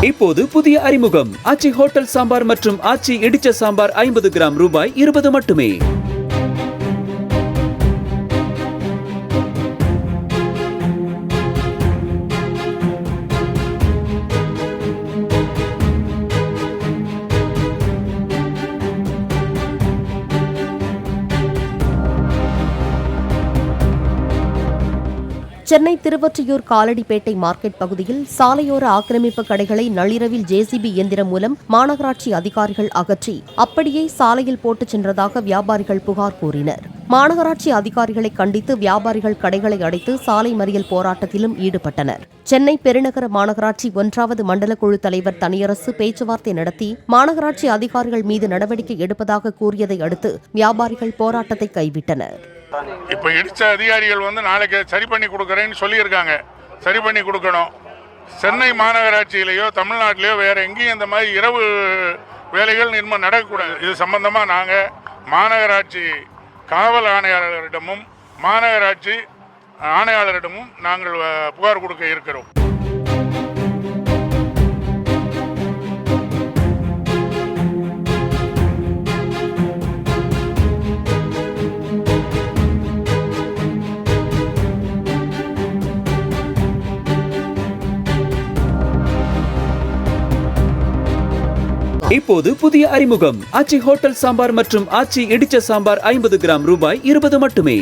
இப்போது புதிய அறிமுகம் ஆச்சி ஹோட்டல் சாம்பார் மற்றும் ஆச்சி இடிச்ச சாம்பார் 50 கிராம் ரூபாய் 20 மட்டுமே. சென்னை திருவொற்றியூர் காலடிப்பேட்டை மார்க்கெட் பகுதியில் சாலையோர ஆக்கிரமிப்பு கடைகளை நள்ளிரவில் ஜேசிபி இயந்திரம் மூலம் மாநகராட்சி அதிகாரிகள் அகற்றி அப்படியே சாலையில் போட்டுச் சென்றதாக வியாபாரிகள் புகார் கூறினர். மாநகராட்சி அதிகாரிகளை கண்டித்து வியாபாரிகள் கடைகளை அடைத்து சாலை மறியல் போராட்டத்திலும் ஈடுபட்டனர். சென்னை பெருநகர மாநகராட்சி 1வது மண்டல குழு தலைவர் தனியரசு பேச்சுவார்த்தை நடத்தி மாநகராட்சி அதிகாரிகள் மீது நடவடிக்கை எடுப்பதாக கூறியதை அடுத்து வியாபாரிகள் போராட்டத்தை கைவிட்டனர். இப்போ இடிச்ச அதிகாரிகள் நாளைக்கு சரி பண்ணி கொடுக்குறேன்னு சொல்லியிருக்காங்க. சரி பண்ணி கொடுக்கணும். சென்னை மாநகராட்சியிலேயோ தமிழ்நாட்டிலேயோ வேற எங்கேயும் இந்த மாதிரி இரவு வேலைகள் இனிமேல் நடக்கக்கூடாது. இது சம்பந்தமாக நாங்கள் மாநகராட்சி காவல் ஆணையாளரிடமும் மாநகராட்சி ஆணையாளரிடமும் நாங்கள் புகார் கொடுக்க இருக்கிறோம். இப்போது புதிய அறிமுகம் ஆச்சி ஹோட்டல் சாம்பார் மற்றும் ஆச்சி இடிச்ச சாம்பார் 50 கிராம் ரூபாய் 20 மட்டுமே.